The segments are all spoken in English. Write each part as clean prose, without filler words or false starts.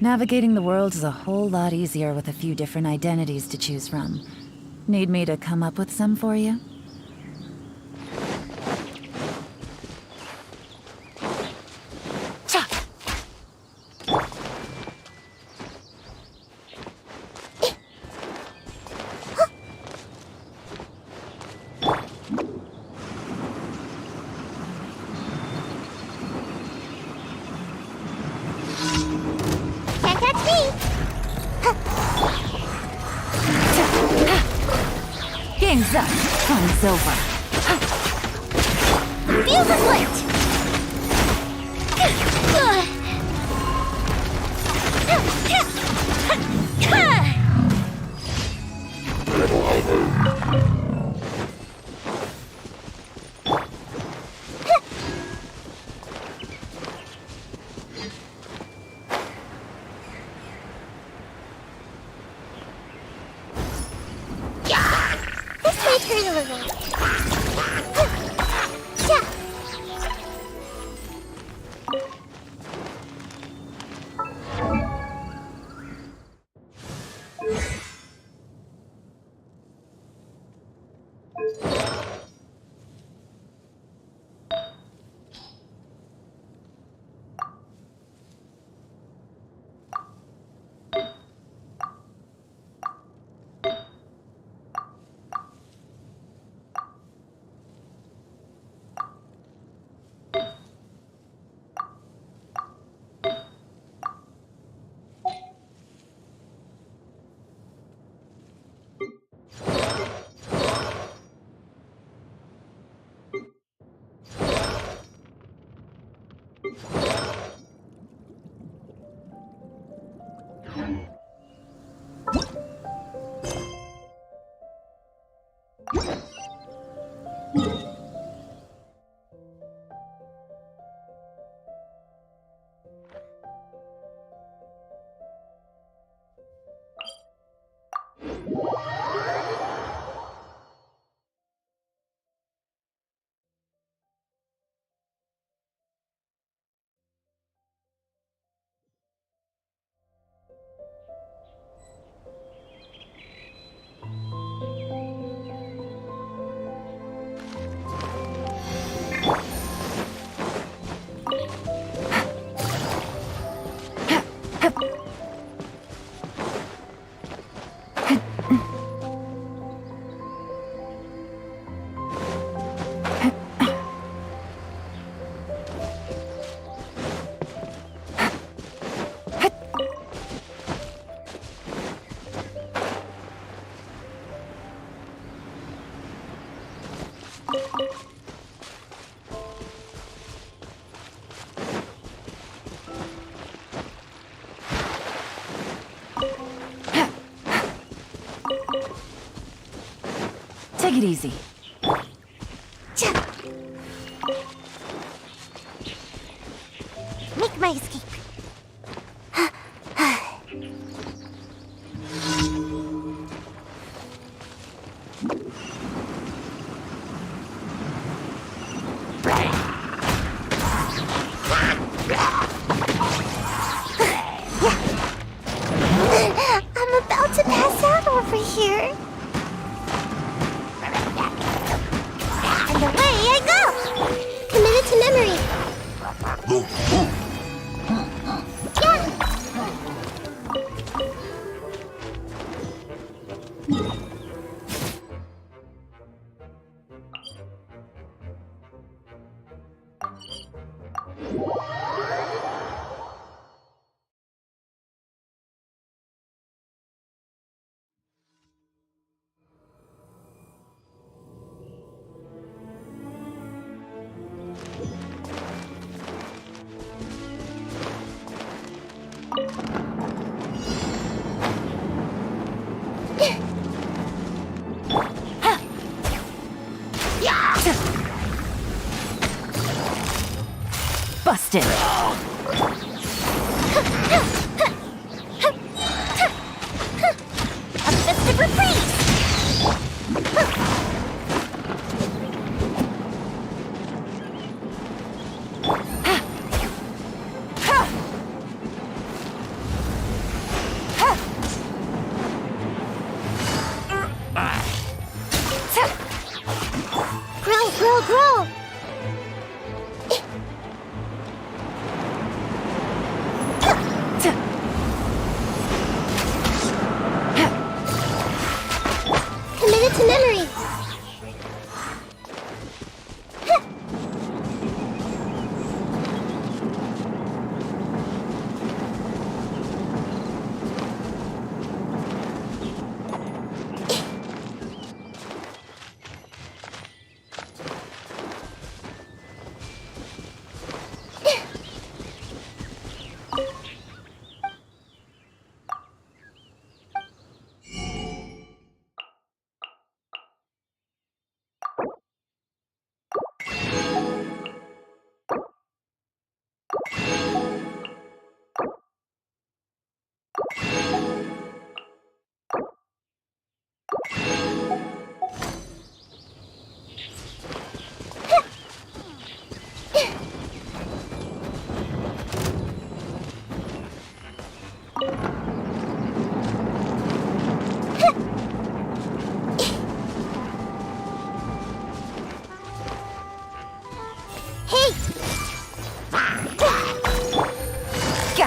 Navigating the world is a whole lot easier with a few different identities to choose from. Need me to come up with some for you? Game's up. Time's over. Fuse is lit! This may turn a little. Take it easy. Make my escape. I'm about to pass out over here. And away I go! Committed to memory. Busted. A festive reprise!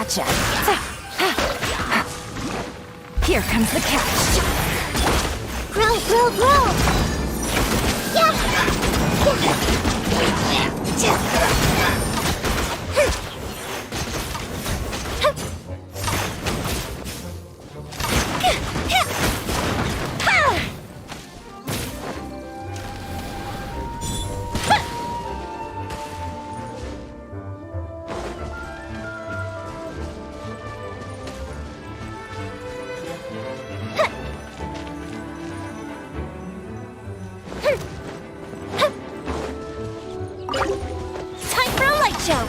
Gotcha. Here comes the catch. Grow, grow, grow! Yeah! Time for a light show!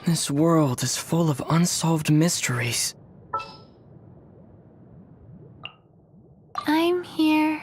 This world is full of unsolved mysteries. I'm here.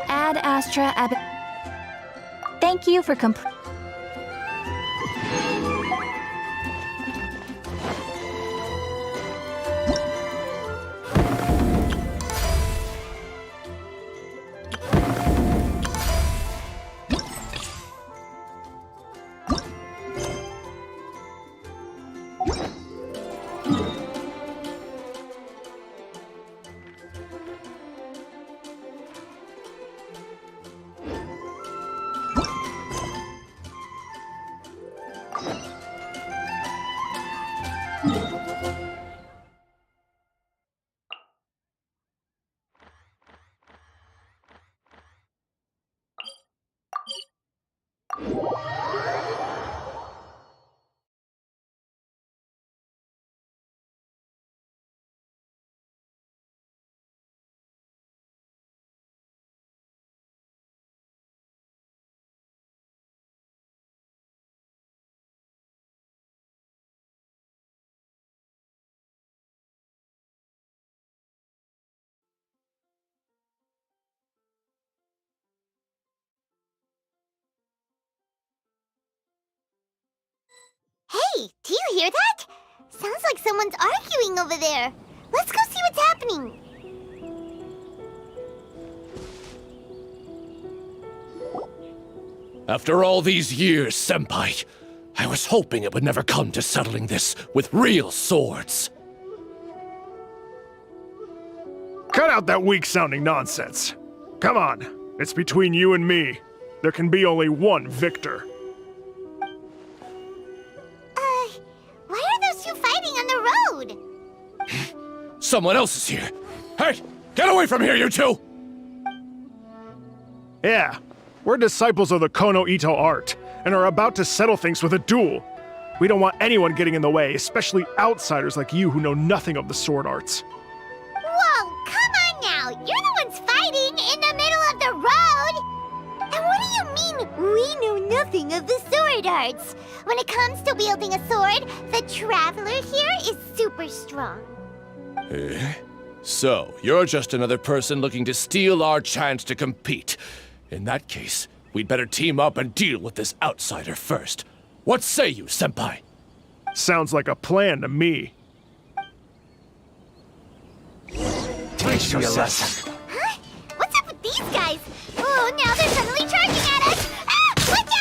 Ad Astra Ab. Thank you for Hey, do you hear that? Sounds like someone's arguing over there. Let's go see what's happening. After all these years, Senpai, I was hoping it would never come to settling this with real swords. Cut out that weak-sounding nonsense. Come on, it's between you and me. There can be only one victor. Why are those two fighting on the road? Someone else is here. Hey, get away from here, you two! Yeah, we're disciples of the Kono Ito art, and are about to settle things with a duel. We don't want anyone getting in the way, especially outsiders like you who know nothing of the sword arts. Whoa, come on now! You're the ones fighting in the middle of the road! And what do you mean, we know nothing of the sword arts? When it comes to wielding a sword, the Traveler here is super strong. So, you're just another person looking to steal our chance to compete. In that case, we'd better team up and deal with this outsider first. What say you, Senpai? Sounds like a plan to me. Teach you a lesson. Huh? What's up with these guys? Oh, now they're suddenly charging at us! Ah! Watch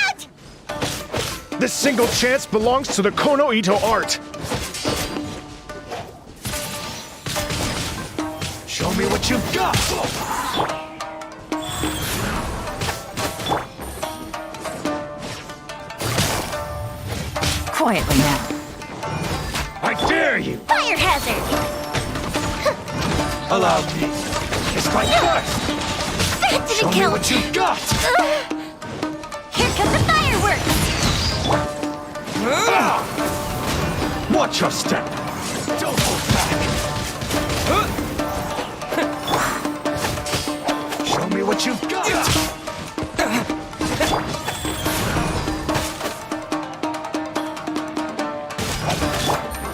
out! This single chance belongs to the Kono Ito art. Show me what you've got! Quietly now. I dare you! Fire hazard! Allow me. It's like this! That Show didn't me count! what you've got! Here come the fireworks! Watch your step! Don't hold back! Show me what you've got!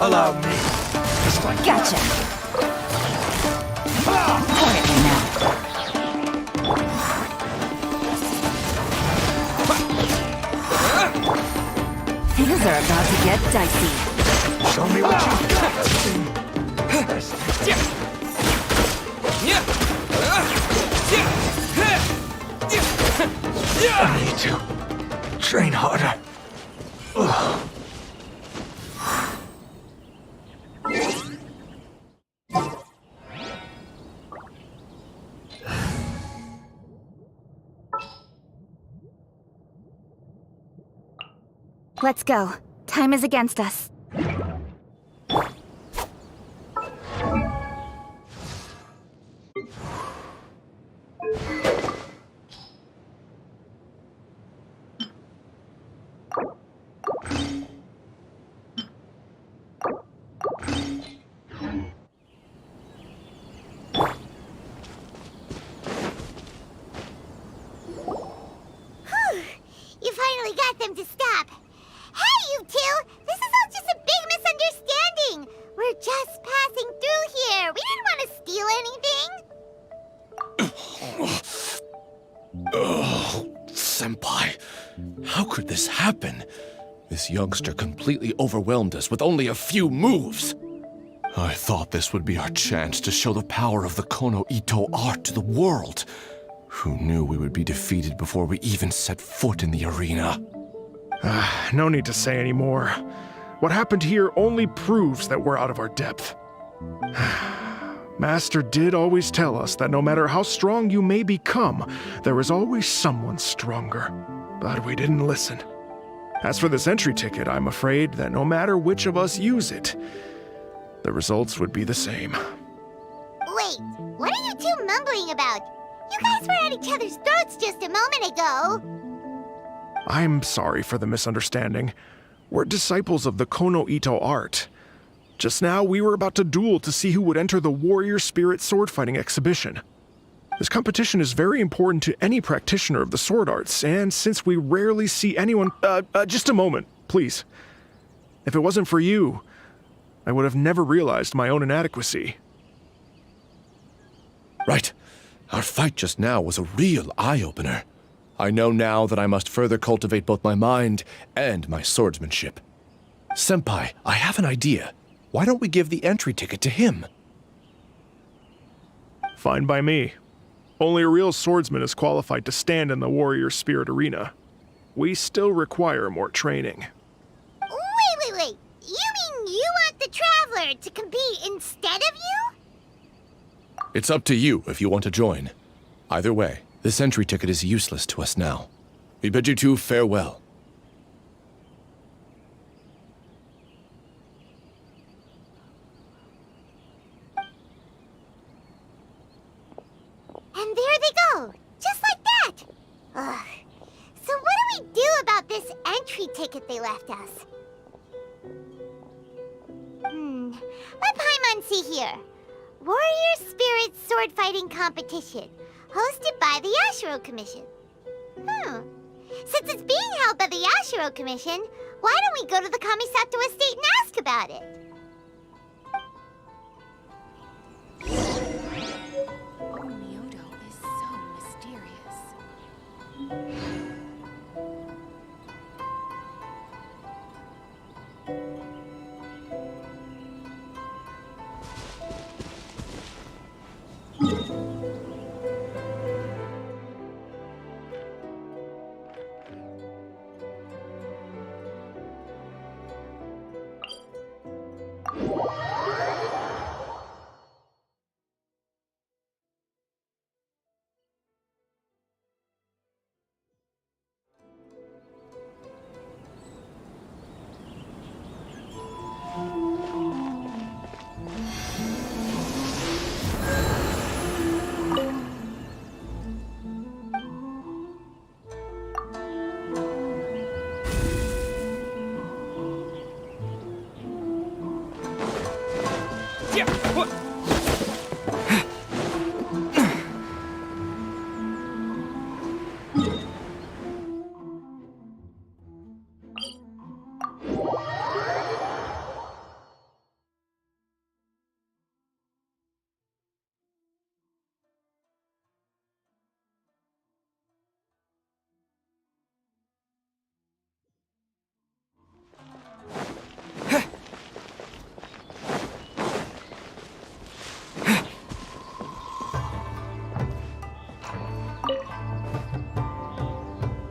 Allow me. Just like Gotcha. Quietly now. Things are about to get dicey. Show me what you've got! I need to train harder. Ugh. Let's go. Time is against us. You finally got them to stop. Hey, you two! This is all just a big misunderstanding. We're just passing through here. We didn't want to steal anything. Oh, Senpai. How could this happen? This youngster completely overwhelmed us with only a few moves. I thought this would be our chance to show the power of the Kono Ito art to the world. Who knew we would be defeated before we even set foot in the arena? No need to say any more. What happened here only proves that we're out of our depth. Master did always tell us that no matter how strong you may become, there is always someone stronger. But we didn't listen. As for this entry ticket, I'm afraid that no matter which of us use it, the results would be the same. Wait, what are you two mumbling about? You guys were at each other's throats just a moment ago. I'm sorry for the misunderstanding. We're disciples of the Kono Ito art. Just now, we were about to duel to see who would enter the Warrior Spirit sword fighting exhibition. This competition is very important to any practitioner of the sword arts, and since we rarely see anyone— just a moment, please. If it wasn't for you, I would have never realized my own inadequacy. Right. Our fight just now was a real eye-opener. I know now that I must further cultivate both my mind and my swordsmanship. Senpai, I have an idea. Why don't we give the entry ticket to him? Fine by me. Only a real swordsman is qualified to stand in the Warrior Spirit arena. We still require more training. Wait. You mean you want the Traveler to compete instead of you? It's up to you if you want to join. Either way, this entry ticket is useless to us now. We bid you two farewell. And there they go, just like that. Ugh. So what do we do about this entry ticket they left us? Let Paimon see here. Warrior Spirit Sword Fighting Competition, hosted by the Yashiro Commission. Since it's being held by the Yashiro Commission, why don't we go to the Kamisato estate and ask about it? Myoto is so mysterious.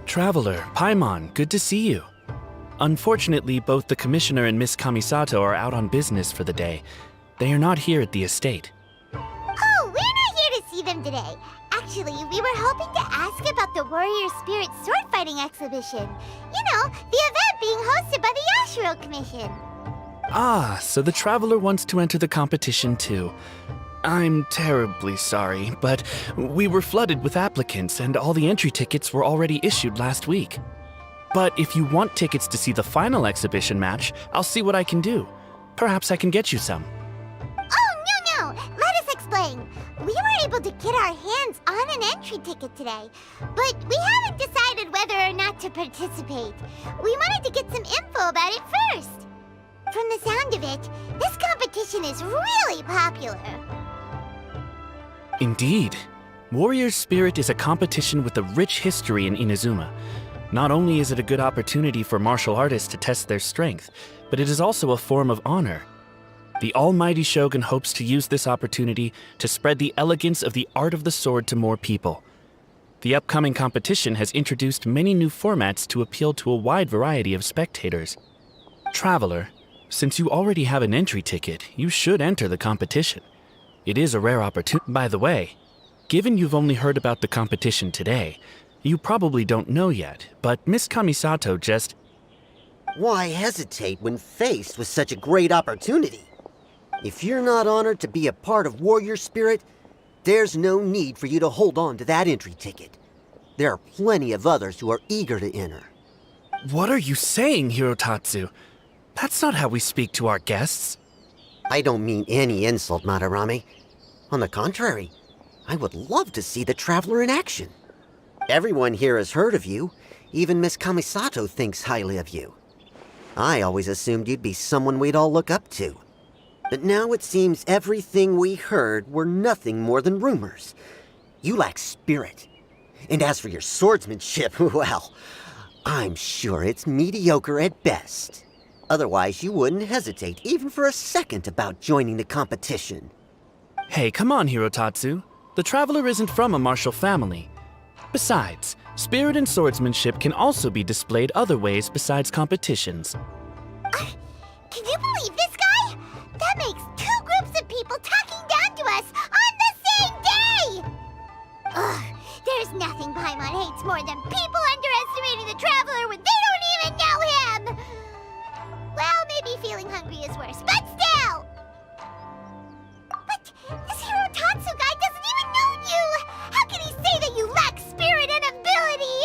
Traveler, Paimon, good to see you. Unfortunately, both the Commissioner and Miss Kamisato are out on business for the day. They are not here at the estate. Oh, we're not here to see them today. Actually, we were hoping to ask about the Warrior Spirit sword fighting exhibition. You know, the event being hosted by the Yashiro Commission. Ah, so the Traveler wants to enter the competition too. I'm terribly sorry, but we were flooded with applicants and all the entry tickets were already issued last week. But if you want tickets to see the final exhibition match, I'll see what I can do. Perhaps I can get you some. Oh, no! Let us explain. We were able to get our hands on an entry ticket today, but we haven't decided whether or not to participate. We wanted to get some info about it first. From the sound of it, this competition is really popular. Indeed. Warrior Spirit is a competition with a rich history in Inazuma. Not only is it a good opportunity for martial artists to test their strength, but it is also a form of honor. The Almighty Shogun hopes to use this opportunity to spread the elegance of the art of the sword to more people. The upcoming competition has introduced many new formats to appeal to a wide variety of spectators. Traveler, since you already have an entry ticket, you should enter the competition. It is a rare opportunity. By the way, given you've only heard about the competition today, you probably don't know yet, but Miss Kamisato just... Why hesitate when faced with such a great opportunity? If you're not honored to be a part of Warrior Spirit, there's no need for you to hold on to that entry ticket. There are plenty of others who are eager to enter. What are you saying, Hirotatsu? That's not how we speak to our guests. I don't mean any insult, Madarame. On the contrary, I would love to see the Traveler in action. Everyone here has heard of you. Even Miss Kamisato thinks highly of you. I always assumed you'd be someone we'd all look up to. But now it seems everything we heard were nothing more than rumors. You lack spirit. And as for your swordsmanship, well, I'm sure it's mediocre at best. Otherwise, you wouldn't hesitate even for a second about joining the competition. Hey, come on, Hirotatsu. The Traveler isn't from a martial family. Besides, spirit and swordsmanship can also be displayed other ways besides competitions. Can you believe this guy? That makes two groups of people talking down to us on the same day! Ugh, there's nothing Paimon hates more than people underestimating the Traveler when they don't even know him! Well, maybe feeling hungry is worse, but still! But this Hirotatsu guy doesn't even know you! How can he say that you lack spirit and ability?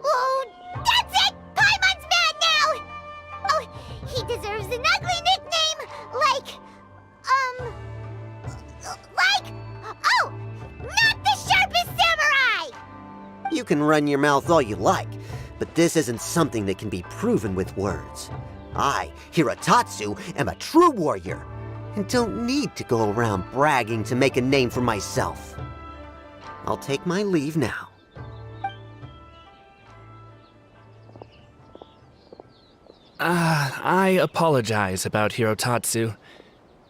Oh, that's it! Paimon's mad now! Oh, he deserves an ugly nickname, oh, not the sharpest samurai! You can run your mouth all you like, but this isn't something that can be proven with words. I, Hirotatsu, am a true warrior, and don't need to go around bragging to make a name for myself. I'll take my leave now. I apologize about Hirotatsu.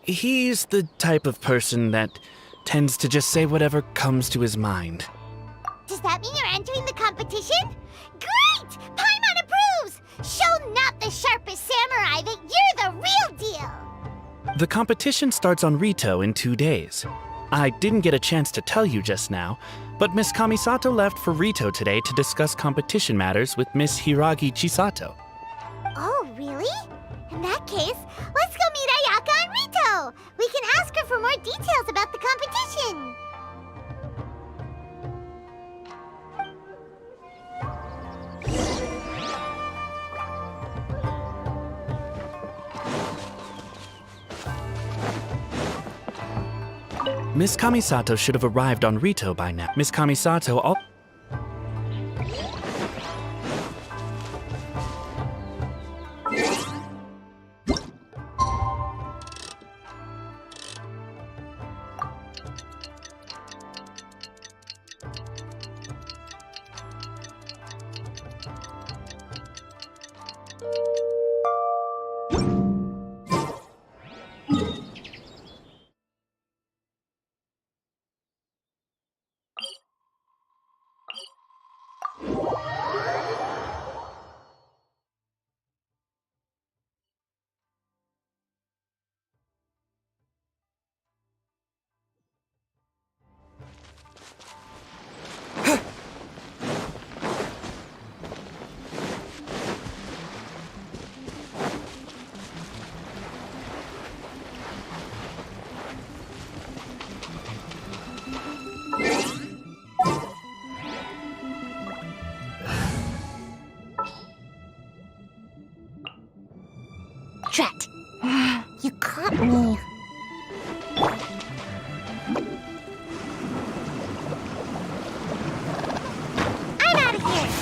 He's the type of person that tends to just say whatever comes to his mind. Does that mean you're entering the competition? Great! Paimon approves! Show not the sharpest samurai that you're the real deal! The competition starts on Rito in 2 days. I didn't get a chance to tell you just now, but Miss Kamisato left for Rito today to discuss competition matters with Miss Hiragi Chisato. Oh, really? In that case, let's go meet Ayaka and Rito! We can ask her for more details about the competition! Miss Kamisato should have arrived on Rito by now. Miss Kamisato Drat. You caught me. I'm out of here.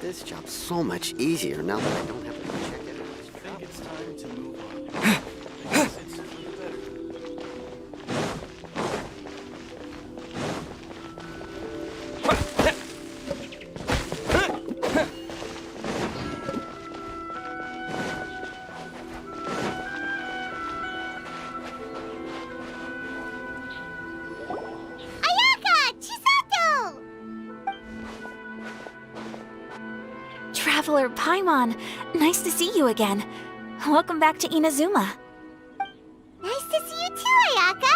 This job's so much easier now that I don't have to check it out. I think it's time to move on. I guess it's for the better. Ayaka! Chisato! Traveler Paimon, nice to see you again. Welcome back to Inazuma. Nice to see you too, Ayaka!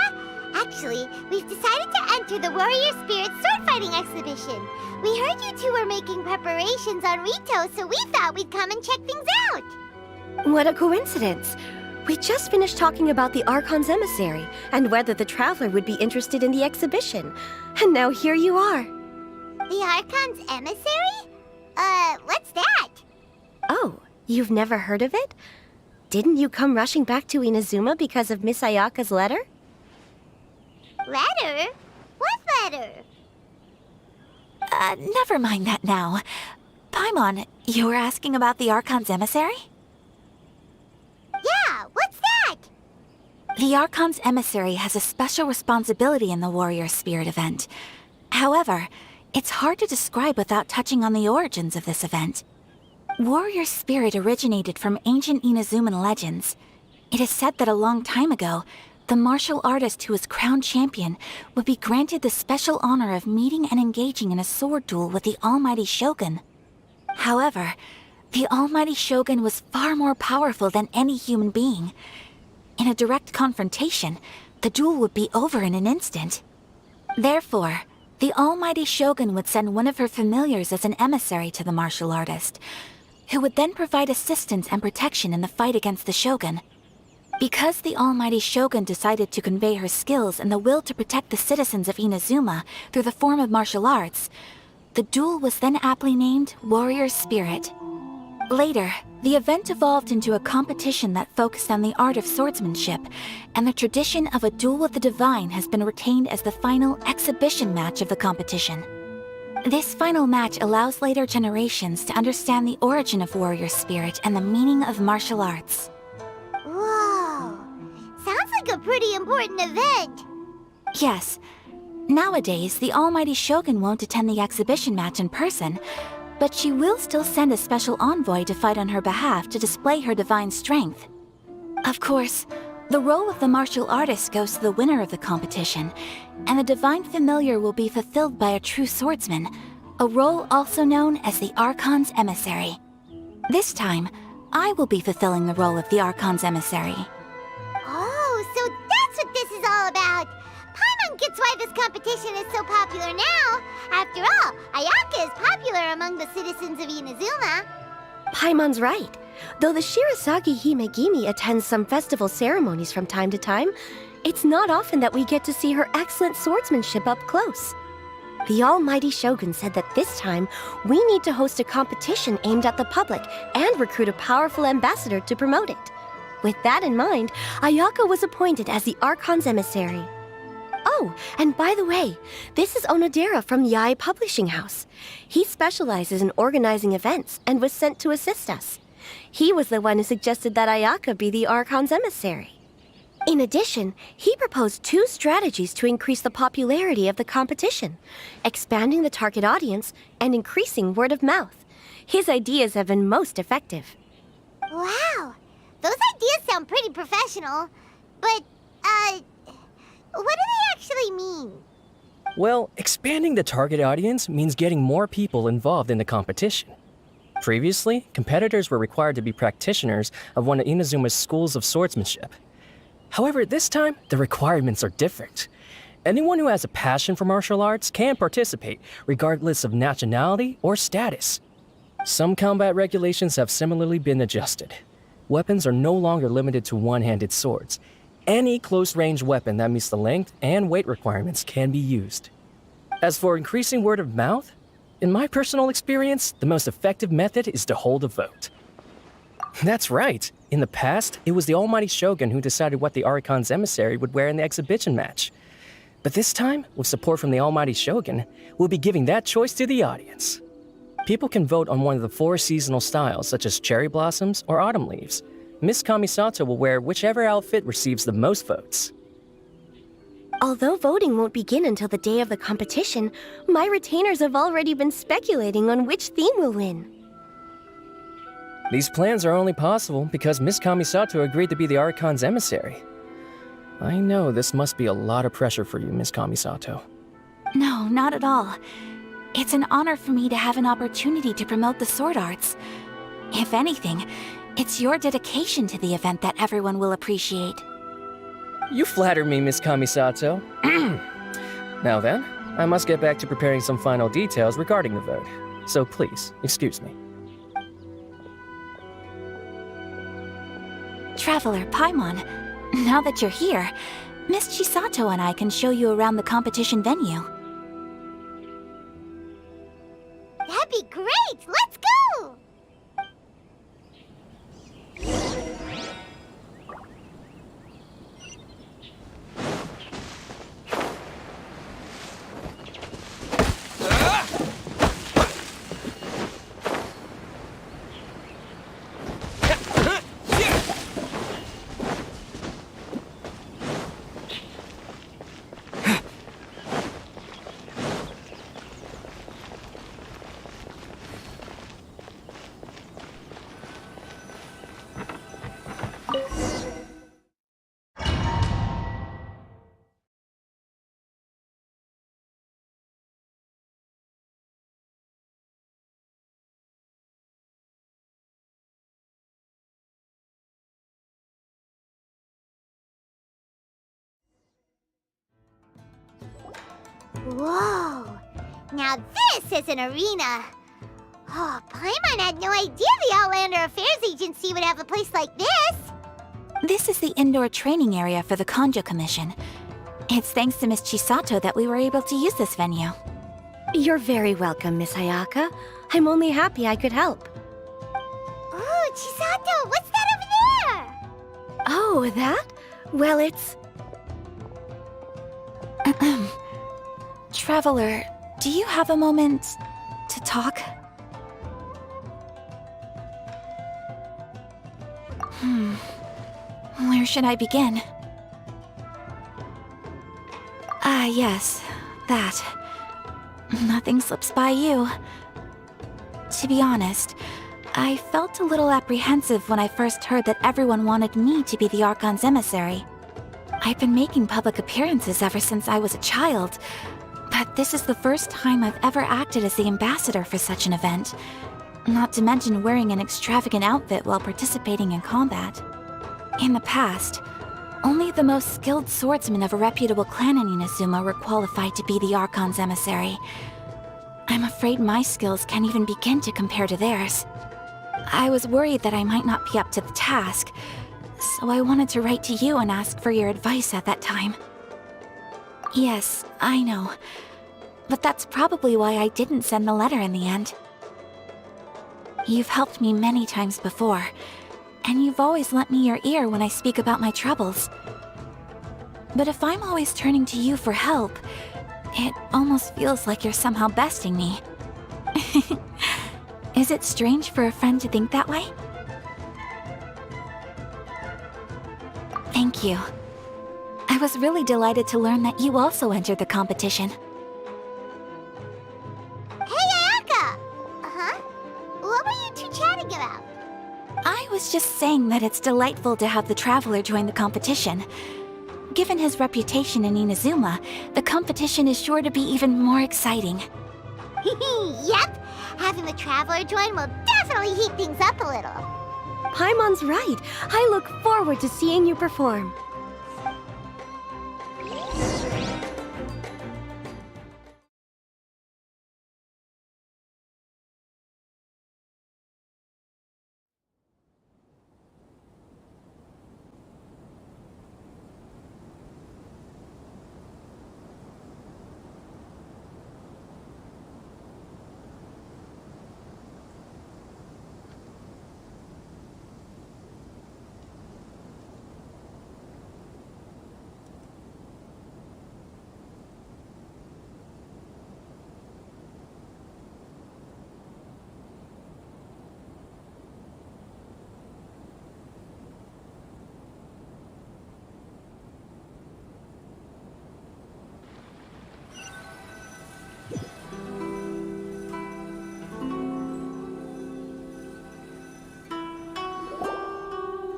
Actually, we've decided to enter the Warrior Spirit sword fighting exhibition. We heard you two were making preparations on Rito, so we thought we'd come and check things out. What a coincidence! We just finished talking about the Archon's emissary and whether the Traveler would be interested in the exhibition. And now here you are. The Archon's emissary? What's that? Oh, you've never heard of it? Didn't you come rushing back to Inazuma because of Miss Ayaka's letter? Letter? What letter? Never mind that now. Paimon, you were asking about the Archon's emissary? Yeah, what's that? The Archon's emissary has a special responsibility in the Warrior Spirit event. However, it's hard to describe without touching on the origins of this event. Warrior Spirit originated from ancient Inazuman legends. It is said that a long time ago, the martial artist who was crowned champion would be granted the special honor of meeting and engaging in a sword duel with the Almighty Shogun. However, the Almighty Shogun was far more powerful than any human being. In a direct confrontation, the duel would be over in an instant. Therefore, the Almighty Shogun would send one of her familiars as an emissary to the martial artist, who would then provide assistance and protection in the fight against the Shogun. Because the Almighty Shogun decided to convey her skills and the will to protect the citizens of Inazuma through the form of martial arts, the duel was then aptly named Warrior Spirit. Later, the event evolved into a competition that focused on the art of swordsmanship, and the tradition of a duel with the divine has been retained as the final exhibition match of the competition. This final match allows later generations to understand the origin of Warrior Spirit and the meaning of martial arts. Whoa. Sounds like a pretty important event. Yes. Nowadays, the Almighty Shogun won't attend the exhibition match in person, but she will still send a special envoy to fight on her behalf to display her divine strength. Of course, the role of the martial artist goes to the winner of the competition, and the divine familiar will be fulfilled by a true swordsman, a role also known as the Archon's emissary. This time, I will be fulfilling the role of the Archon's emissary. Oh, so that's what this is all about. Paimon gets why this competition is so popular now. After all, Ayaka is popular among the citizens of Inazuma. Paimon's right. Though the Shirasagi Himegimi attends some festival ceremonies from time to time, it's not often that we get to see her excellent swordsmanship up close. The almighty Shogun said that this time, we need to host a competition aimed at the public and recruit a powerful ambassador to promote it. With that in mind, Ayaka was appointed as the Archon's emissary. Oh, and by the way, this is Onodera from Yae Publishing House. He specializes in organizing events and was sent to assist us. He was the one who suggested that Ayaka be the Archon's emissary. In addition, he proposed 2 strategies to increase the popularity of the competition, expanding the target audience and increasing word of mouth. His ideas have been most effective. Wow, those ideas sound pretty professional. But, what do they actually mean? Well, expanding the target audience means getting more people involved in the competition. Previously, competitors were required to be practitioners of one of Inazuma's schools of swordsmanship. However, this time, the requirements are different. Anyone who has a passion for martial arts can participate, regardless of nationality or status. Some combat regulations have similarly been adjusted. Weapons are no longer limited to one-handed swords. Any close-range weapon that meets the length and weight requirements can be used. As for increasing word of mouth, in my personal experience, the most effective method is to hold a vote. That's right. In the past, it was the almighty Shogun who decided what the Archon's emissary would wear in the exhibition match. But this time, with support from the almighty Shogun, we'll be giving that choice to the audience. People can vote on one of the 4 seasonal styles, such as cherry blossoms or autumn leaves. Miss Kamisato will wear whichever outfit receives the most votes. Although voting won't begin until the day of the competition, my retainers have already been speculating on which theme will win. These plans are only possible because Miss Kamisato agreed to be the Archon's emissary. I know this must be a lot of pressure for you, Miss Kamisato. No, not at all. It's an honor for me to have an opportunity to promote the sword arts. If anything, it's your dedication to the event that everyone will appreciate. You flatter me, Miss Kamisato. Now then, I must get back to preparing some final details regarding the vote. So please, excuse me. Traveler Paimon, now that you're here, Miss Chisato and I can show you around the competition venue. That'd be great! Let's go! Whoa! Now this is an arena! Oh, Paimon had no idea the Outlander Affairs Agency would have a place like this! This is the indoor training area for the Konjo Commission. It's thanks to Miss Chisato that we were able to use this venue. You're very welcome, Miss Ayaka. I'm only happy I could help. Ooh, Chisato, what's that over there? Oh, that? Well, it's... Traveler, do you have a moment to talk? Where should I begin? Yes, that. Nothing slips by you. To be honest, I felt a little apprehensive when I first heard that everyone wanted me to be the Archon's emissary. I've been making public appearances ever since I was a child, but this is the first time I've ever acted as the ambassador for such an event. Not to mention wearing an extravagant outfit while participating in combat. In the past, only the most skilled swordsmen of a reputable clan in Inazuma were qualified to be the Archon's emissary. I'm afraid my skills can't even begin to compare to theirs. I was worried that I might not be up to the task, so I wanted to write to you and ask for your advice at that time. Yes, I know. But that's probably why I didn't send the letter in the end. You've helped me many times before, and you've always lent me your ear when I speak about my troubles. But if I'm always turning to you for help, it almost feels like you're somehow besting me. Is it strange for a friend to think that way? Thank you. I was really delighted to learn that you also entered the competition. Hey, Ayaka! Uh-huh? What were you two chatting about? I was just saying that it's delightful to have the Traveler join the competition. Given his reputation in Inazuma, the competition is sure to be even more exciting. Yep! Having the Traveler join will definitely heat things up a little. Paimon's right. I look forward to seeing you perform.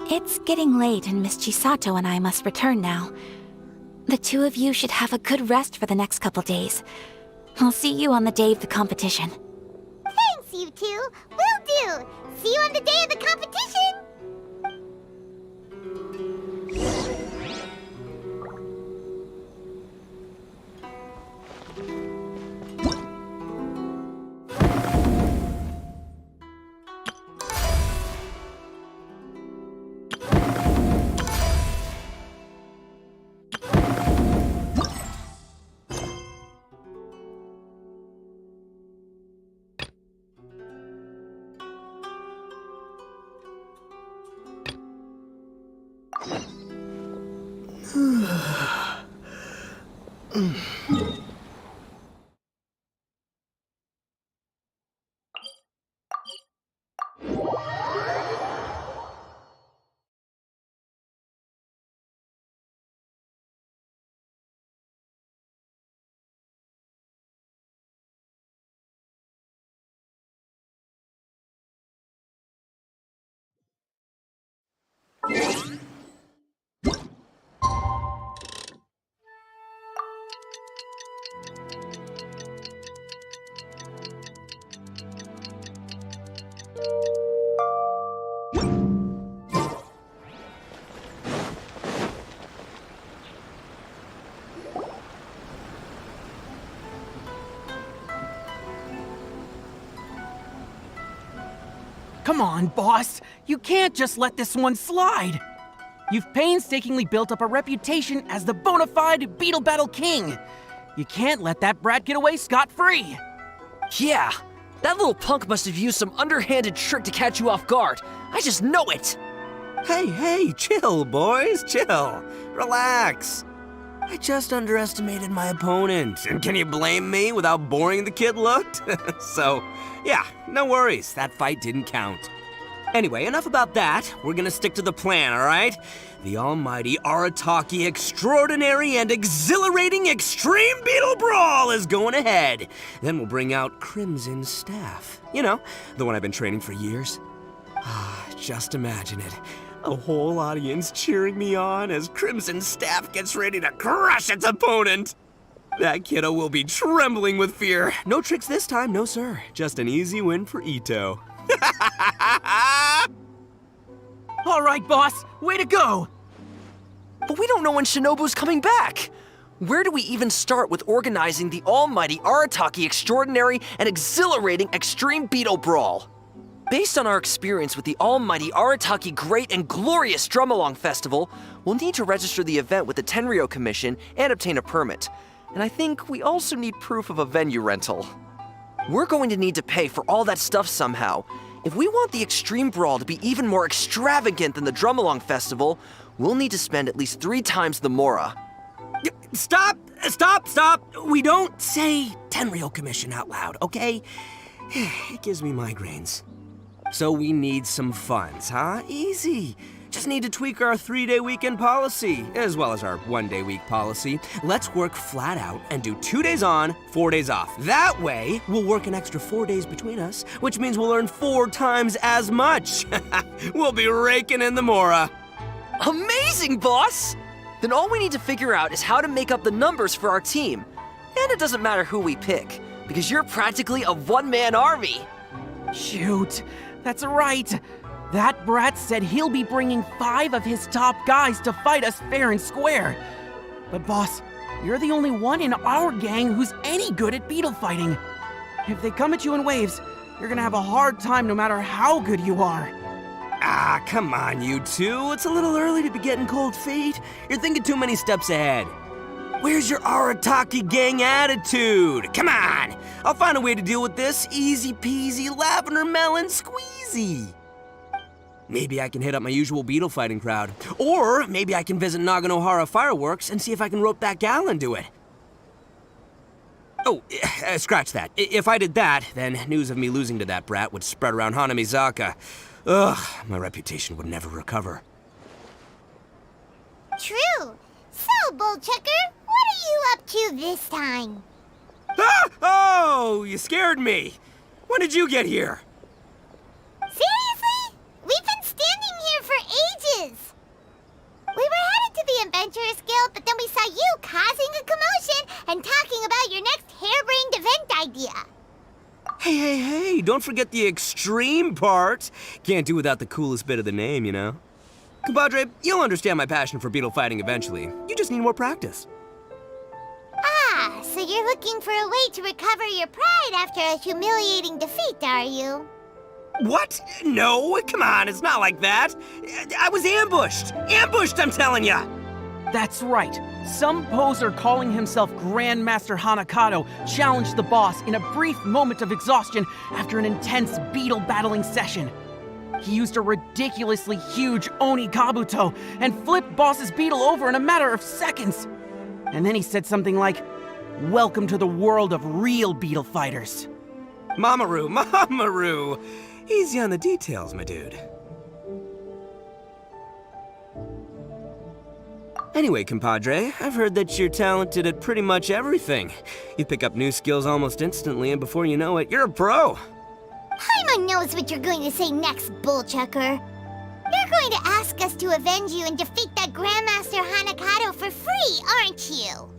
It's getting late and Miss Chisato and I must return now. The two of you should have a good rest for the next couple days. I'll see you on the day of the competition. Thanks, you two. Will do. See you on the day of the competition. Come on, boss. You can't just let this one slide. You've painstakingly built up a reputation as the bona fide Beetle Battle King. You can't let that brat get away scot-free. Yeah, that little punk must have used some underhanded trick to catch you off guard. I just know it. Hey, chill, boys, chill. Relax. I just underestimated my opponent, and can you blame me with how boring the kid looked? So, yeah, no worries, that fight didn't count. Anyway, enough about that. We're gonna stick to the plan, alright? The almighty Arataki extraordinary and exhilarating Extreme Beetle Brawl is going ahead. Then we'll bring out Crimson Staff. You know, the one I've been training for years. Just imagine it. A whole audience cheering me on as Crimson Staff gets ready to crush its opponent. That kiddo will be trembling with fear. No tricks this time, no sir. Just an easy win for Ito. All right, boss. Way to go. But we don't know when Shinobu's coming back. Where do we even start with organizing the almighty Arataki extraordinary and exhilarating Extreme Beetle Brawl? Based on our experience with the almighty Arataki Great and Glorious Drum-Along Festival, we'll need to register the event with the Tenryo Commission and obtain a permit. And I think we also need proof of a venue rental. We're going to need to pay for all that stuff somehow. If we want the Extreme Brawl to be even more extravagant than the Drumalong Festival, we'll need to spend at least 3 times the Mora. Stop! Stop! Stop! We don't say Tenryou Commission out loud, okay? It gives me migraines. So we need some funds, huh? Easy. Just need to tweak our 3-day weekend policy, as well as our 1-day week policy. Let's work flat out and do 2 days on, 4 days off. That way, we'll work an extra 4 days between us, which means we'll earn 4 times as much. We'll be raking in the Mora. Amazing, boss! Then all we need to figure out is how to make up the numbers for our team. And it doesn't matter who we pick, because you're practically a one-man army. Shoot, that's right. That brat said he'll be bringing 5 of his top guys to fight us fair and square. But boss, you're the only one in our gang who's any good at beetle fighting. If they come at you in waves, you're gonna have a hard time no matter how good you are. Ah, come on, you two. It's a little early to be getting cold feet. You're thinking too many steps ahead. Where's your Arataki gang attitude? Come on! I'll find a way to deal with this. Easy peasy, lavender melon squeezy. Maybe I can hit up my usual beetle fighting crowd. Or maybe I can visit Naganohara Fireworks and see if I can rope that gal into it. Oh, scratch that. If I did that, then news of me losing to that brat would spread around Hanamizaka. Ugh, my reputation would never recover. True. So, Bullchucker, what are you up to this time? Ah! Oh, you scared me. When did you get here? Seriously? We've been standing here for ages. We were headed to the Adventurers Guild, but then we saw you causing a commotion and talking about your next harebrained event idea. Hey, don't forget the extreme part. Can't do without the coolest bit of the name, you know? Compadre, you'll understand my passion for beetle fighting eventually. You just need more practice. Ah, so you're looking for a way to recover your pride after a humiliating defeat, are you? What? No, come on, it's not like that. I was ambushed. Ambushed, I'm telling ya! That's right. Some poser calling himself Grandmaster Hanakato challenged the boss in a brief moment of exhaustion after an intense beetle battling session. He used a ridiculously huge Oni Kabuto and flipped boss's beetle over in a matter of seconds. And then he said something like, "Welcome to the world of real beetle fighters." Mamoru! Easy on the details, my dude. Anyway, compadre, I've heard that you're talented at pretty much everything. You pick up new skills almost instantly, and before you know it, you're a pro. Paimon knows what you're going to say next, Bullchucker. You're going to ask us to avenge you and defeat that Grandmaster Hanakato for free, aren't you?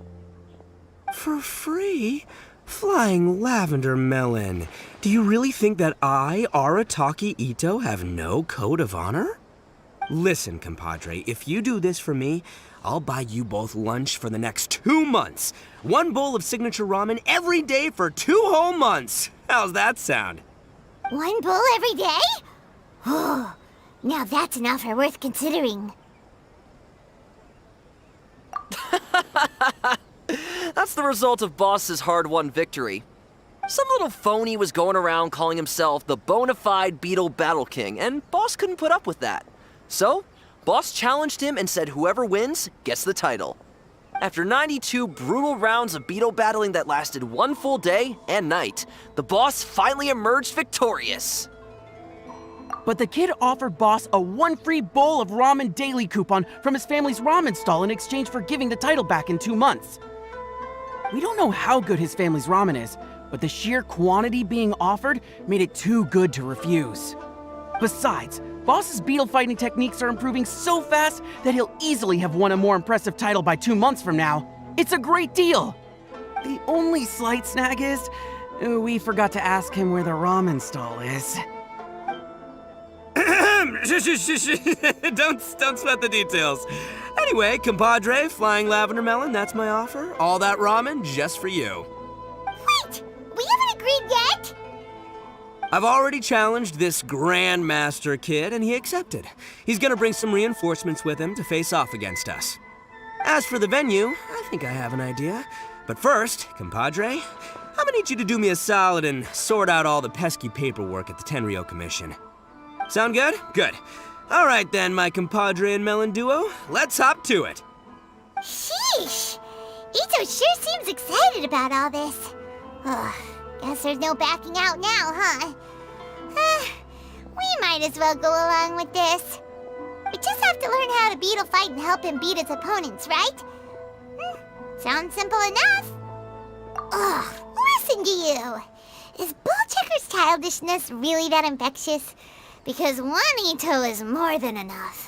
For free? Flying lavender melon. Do you really think that I, Arataki Ito, have no code of honor? Listen, compadre, if you do this for me, I'll buy you both lunch for the next 2 months. 1 bowl of signature ramen every day for 2 whole months. How's that sound? 1 bowl every day? Oh, now that's an offer worth considering. That's the result of Boss's hard-won victory. Some little phony was going around calling himself the bona fide Beetle Battle King, and Boss couldn't put up with that. So, Boss challenged him and said whoever wins gets the title. After 92 brutal rounds of beetle battling that lasted 1 full day and night, the Boss finally emerged victorious. But the kid offered Boss a 1 free bowl of ramen daily coupon from his family's ramen stall in exchange for giving the title back in 2 months. We don't know how good his family's ramen is, but the sheer quantity being offered made it too good to refuse. Besides, Boss's beetle fighting techniques are improving so fast that he'll easily have won a more impressive title by 2 months from now. It's a great deal. The only slight snag is, we forgot to ask him where the ramen stall is. Don't sweat the details. Anyway, compadre, flying lavender melon, that's my offer. All that ramen just for you. Wait! We haven't agreed yet? I've already challenged this Grandmaster kid, and he accepted. He's gonna bring some reinforcements with him to face off against us. As for the venue, I think I have an idea. But first, compadre, I'm gonna need you to do me a solid and sort out all the pesky paperwork at the Tenryo Commission. Sound good? Good. All right then, my compadre and melon duo, let's hop to it. Sheesh! Ito sure seems excited about all this. Ugh, guess there's no backing out now, huh? We might as well go along with this. We just have to learn how to beetle fight and help him beat his opponents, right? Sounds simple enough. Ugh, listen to you. Is Bullchecker's childishness really that infectious? Because one Ito is more than enough.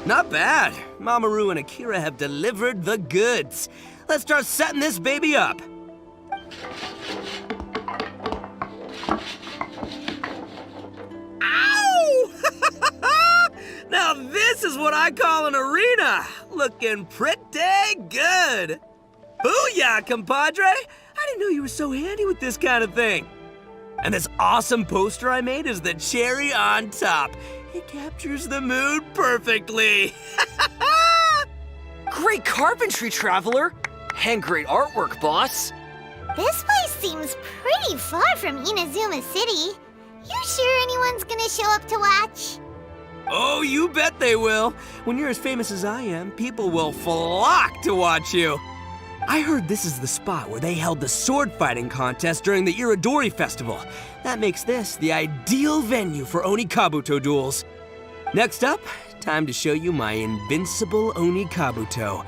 Not bad. Mamoru and Akira have delivered the goods. Let's start setting this baby up. Ow! Now this is what I call an arena. Looking pretty good. Booyah, compadre! I didn't know you were so handy with this kind of thing. And this awesome poster I made is the cherry on top. It captures the mood perfectly. Great carpentry, Traveler! And great artwork, boss! This place seems pretty far from Inazuma City. You sure anyone's gonna show up to watch? Oh, you bet they will. When you're as famous as I am, people will flock to watch you. I heard this is the spot where they held the sword fighting contest during the Iridori Festival. That makes this the ideal venue for Oni Kabuto duels. Next up, time to show you my invincible Oni Kabuto,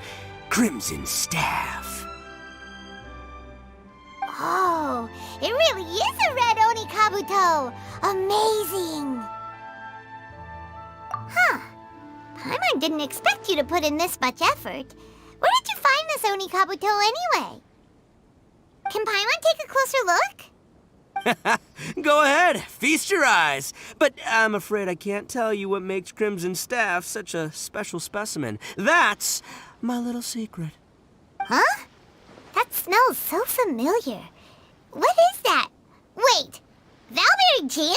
Crimson Staff. Oh, it really is a red Oni Kabuto! Amazing! Huh. Paimon didn't expect you to put in this much effort. Where did you find this Oni Kabuto anyway? Can Paimon take a closer look? Go ahead, feast your eyes. But I'm afraid I can't tell you what makes Crimson Staff such a special specimen. That's my little secret. Huh? That smells so familiar. What is that? Wait, Valberry Jam?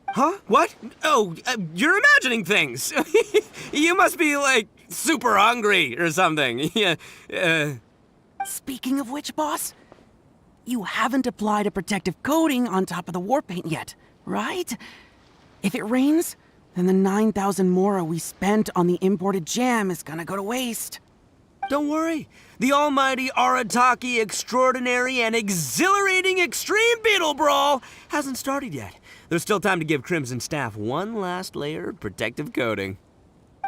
Huh? What? Oh, you're imagining things. You must be, like, super hungry or something. Yeah. Speaking of which, boss, you haven't applied a protective coating on top of the war paint yet, right? If it rains, then the 9,000 mora we spent on the imported jam is gonna go to waste. Don't worry. The almighty Arataki extraordinary and exhilarating extreme beetle brawl hasn't started yet. There's still time to give Crimson Staff one last layer of protective coating.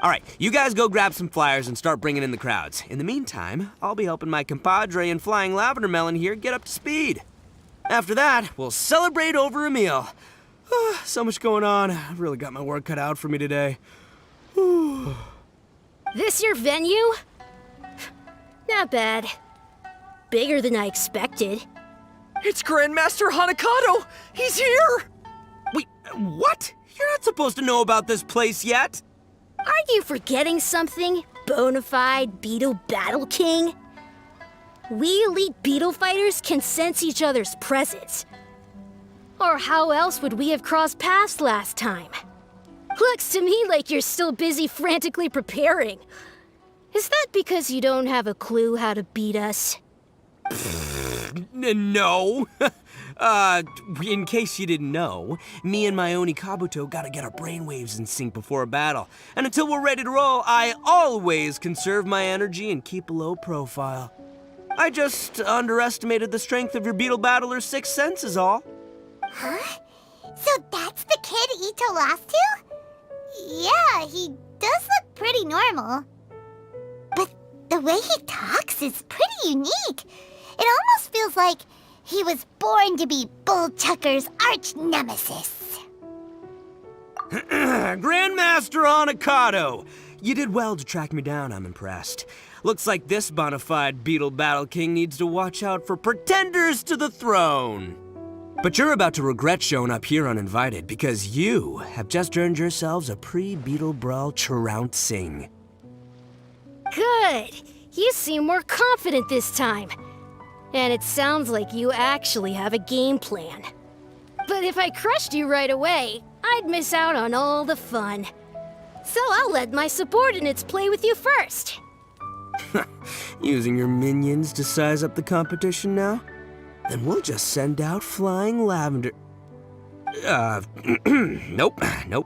All right, you guys go grab some flyers and start bringing in the crowds. In the meantime, I'll be helping my compadre and Flying Lavender Melon here get up to speed. After that, we'll celebrate over a meal. So much going on. I've really got my work cut out for me today. This your venue? Not bad. Bigger than I expected. It's Grandmaster Hanakato! He's here! Wait, what? You're not supposed to know about this place yet. Aren't you forgetting something, Bonafide Beetle Battle King? We elite beetle fighters can sense each other's presence. Or how else would we have crossed paths last time? Looks to me like you're still busy frantically preparing. Is that because you don't have a clue how to beat us? No. In case you didn't know, me and my Oni Kabuto gotta get our brainwaves in sync before a battle. And until we're ready to roll, I always conserve my energy and keep a low profile. I just underestimated the strength of your beetle battler's sixth sense is all. Huh? So that's the kid Ito lost to? Yeah, he does look pretty normal. But the way he talks is pretty unique. It almost feels like he was born to be Bullchucker's arch nemesis. Grandmaster Anacato! You did well to track me down, I'm impressed. Looks like this bona fide Beetle Battle King needs to watch out for pretenders to the throne. But you're about to regret showing up here uninvited because you have just earned yourselves a pre-Beetle Brawl trouncing. Good. You seem more confident this time. And it sounds like you actually have a game plan. But if I crushed you right away, I'd miss out on all the fun. So I'll let my subordinates play with you first. Using your minions to size up the competition now? Then we'll just send out Flying Lavender... Nope.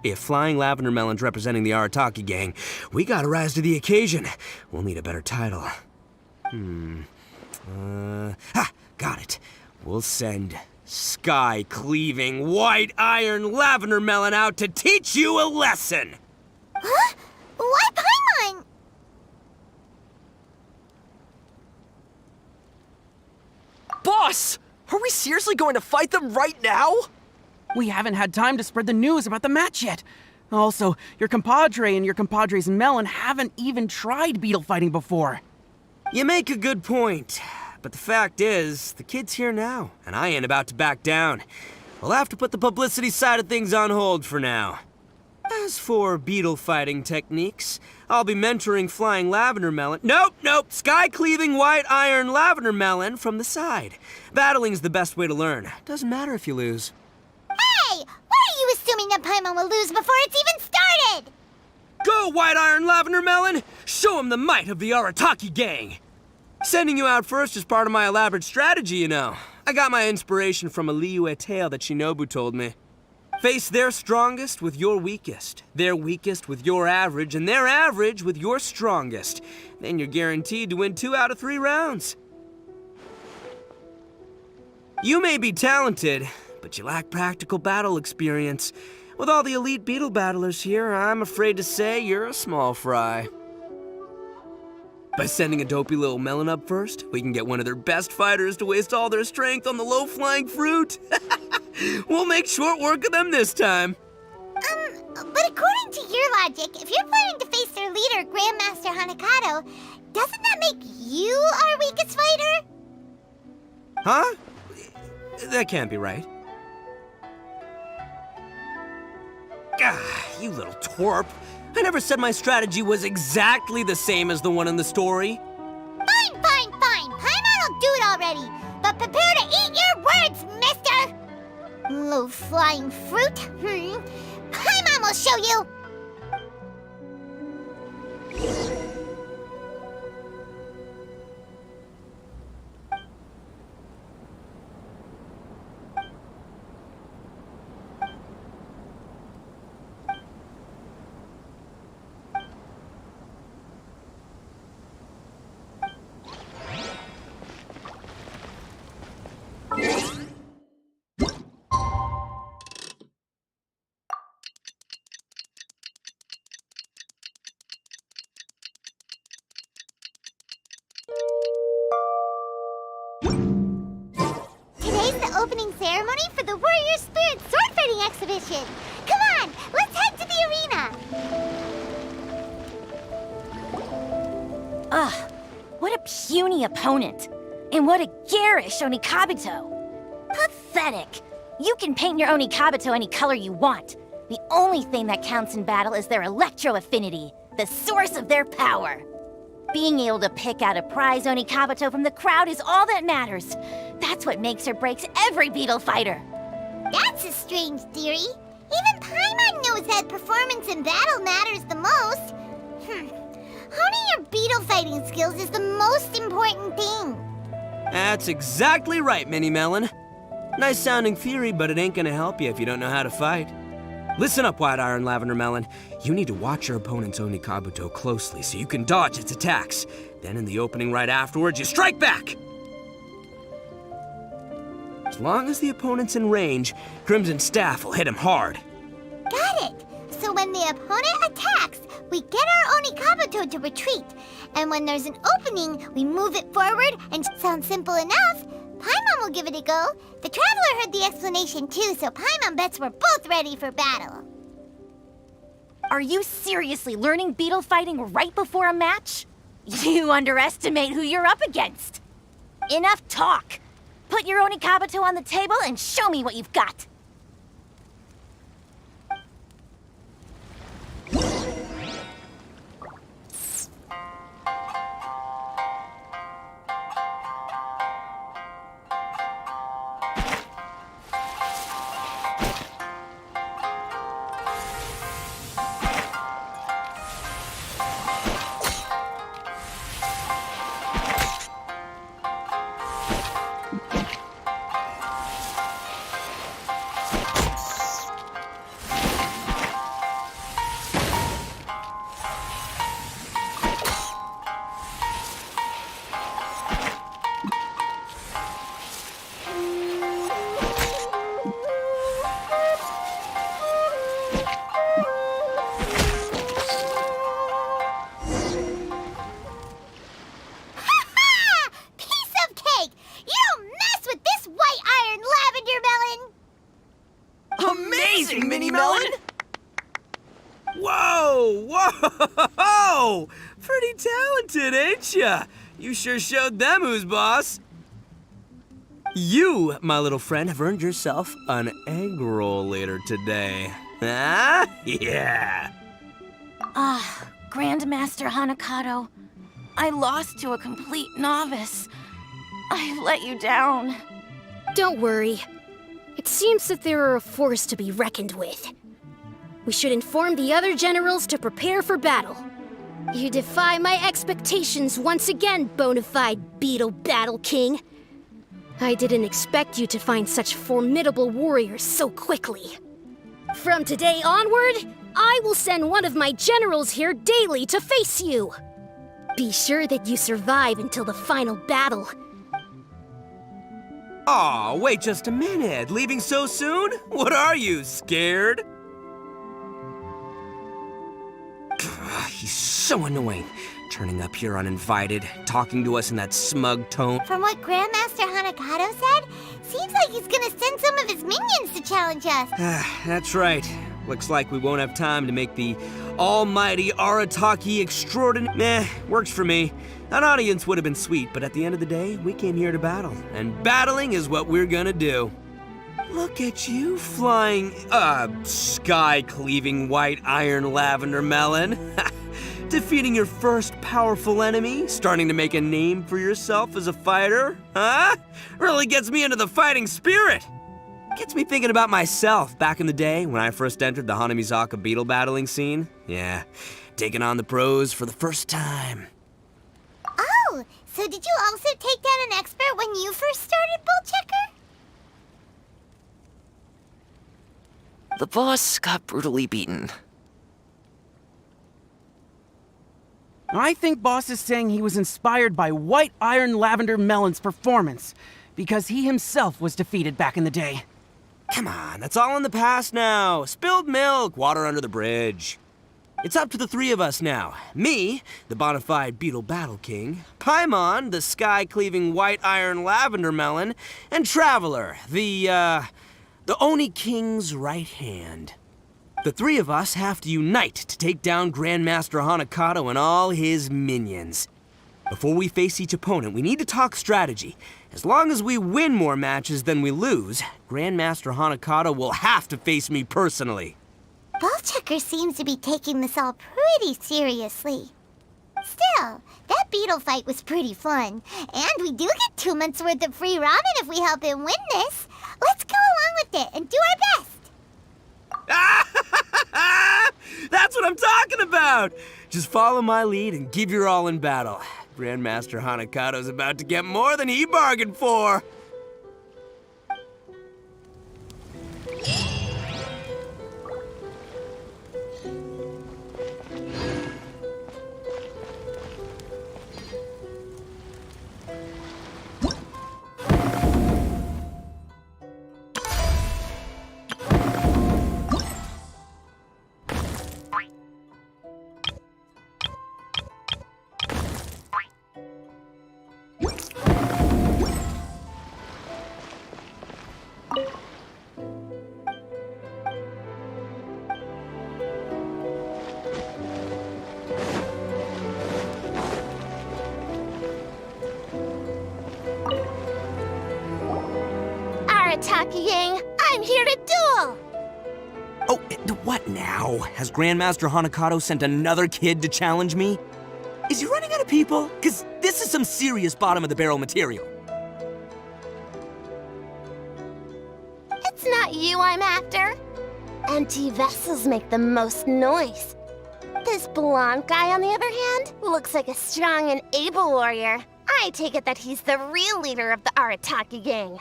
If Flying Lavender Melon's representing the Arataki gang, we gotta rise to the occasion. We'll need a better title. Got it. We'll send Sky-Cleaving White Iron Lavender Melon out to teach you a lesson! Huh? Why Paimon? Boss! Are we seriously going to fight them right now? We haven't had time to spread the news about the match yet. Also, your compadre and your compadre's Melon haven't even tried beetle fighting before. You make a good point. But the fact is, the kid's here now, and I ain't about to back down. We'll have to put the publicity side of things on hold for now. As for beetle fighting techniques, I'll be mentoring Flying Lavender Melon. Nope. Sky-Cleaving White Iron Lavender Melon from the side. Battling's the best way to learn. Doesn't matter if you lose. Hey! Why are you assuming that Paimon will lose before it's even started? Go, White Iron Lavender Melon! Show him the might of the Arataki gang! Sending you out first is part of my elaborate strategy, you know. I got my inspiration from a Liyue tale that Shinobu told me. Face their strongest with your weakest, their weakest with your average, and their average with your strongest. Then you're guaranteed to win 2 out of 3 rounds. You may be talented, but you lack practical battle experience. With all the elite beetle battlers here, I'm afraid to say you're a small fry. By sending a dopey little melon up first, we can get one of their best fighters to waste all their strength on the low-flying fruit. We'll make short work of them this time. But according to your logic, if you're planning to face their leader, Grandmaster Hanakato, doesn't that make you our weakest fighter? Huh? That can't be right. You little twerp. I never said my strategy was exactly the same as the one in the story. Fine. Paimon will do it already. But prepare to eat your words, mister! Low-flying fruit? Paimon will show you! Today's the opening ceremony for the Warrior Spirit sword fighting exhibition. Come on, let's head to the arena. Ugh, what a puny opponent. And what a garish Onikabuto. Pathetic. You can paint your Onikabuto any color you want. The only thing that counts in battle is their electro affinity, the source of their power. Being able to pick out a prize Onikabuto from the crowd is all that matters. That's what makes or breaks every beetle fighter. That's a strange theory. Even Paimon knows that performance in battle matters the most. Honing your beetle fighting skills is the most important thing. That's exactly right, Mini Melon. Nice sounding theory, but it ain't gonna help you if you don't know how to fight. Listen up, White Iron Lavender Melon. You need to watch your opponent's Onikabuto closely so you can dodge its attacks. Then in the opening right afterwards, you strike back! As long as the opponent's in range, Crimson Staff will hit him hard. Got it. So when the opponent attacks, we get our Onikabuto to retreat. And when there's an opening, we move it forward, and sounds simple enough. Paimon will give it a go. The Traveler heard the explanation too, so Paimon bets we're both ready for battle. Are you seriously learning beetle fighting right before a match? You underestimate who you're up against. Enough talk. Put your Onikabuto on the table and show me what you've got. Amazing, Mini Melon! Whoa! Whoa! Pretty talented, ain't ya? You sure showed them who's boss. You, my little friend, have earned yourself an egg roll later today. Huh? Yeah! Grandmaster Hanakato, I lost to a complete novice. I've let you down. Don't worry. It seems that there are a force to be reckoned with. We should inform the other generals to prepare for battle. You defy my expectations once again, bona fide Beetle Battle King. I didn't expect you to find such formidable warriors so quickly. From today onward, I will send one of my generals here daily to face you. Be sure that you survive until the final battle. Aw, wait just a minute. Leaving so soon? What are you, scared? He's so annoying. Turning up here uninvited, talking to us in that smug tone. From what Grandmaster Hanakato said, seems like he's gonna send some of his minions to challenge us. That's right. Looks like we won't have time to make the almighty Arataki extraordinary. Meh, works for me. An audience would have been sweet, but at the end of the day, we came here to battle. And battling is what we're gonna do. Look at you flying, sky-cleaving white iron lavender melon. Defeating your first powerful enemy, starting to make a name for yourself as a fighter, huh? Really gets me into the fighting spirit. Gets me thinking about myself back in the day when I first entered the Hanamizaka beetle battling scene. Yeah, taking on the pros for the first time. Oh, so did you also take down an expert when you first started, Bullchecker? The boss got brutally beaten. I think Boss is saying he was inspired by White Iron Lavender Melon's performance, because he himself was defeated back in the day. Come on, that's all in the past now. Spilled milk, water under the bridge. It's up to the three of us now. Me, the bona fide Beetle Battle King, Paimon, the sky-cleaving White Iron Lavender Melon, and Traveler, the Oni King's right hand. The three of us have to unite to take down Grandmaster Hanakato and all his minions. Before we face each opponent, we need to talk strategy. As long as we win more matches than we lose, Grandmaster Hanakato will have to face me personally. Bullchecker seems to be taking this all pretty seriously. Still, that beetle fight was pretty fun. And we do get 2 months worth of free ramen if we help him win this. Let's go along with it and do our best. That's what I'm talking about! Just follow my lead and give your all in battle. Grandmaster Hanakato's about to get more than he bargained for! Arataki gang. I'm here to duel. Oh, what now? Has Grandmaster Hanakato sent another kid to challenge me? Is he running out of people? Because this is some serious bottom-of-the-barrel material. It's not you I'm after. Empty vessels make the most noise. This blonde guy, on the other hand, looks like a strong and able warrior. I take it that he's the real leader of the Arataki gang.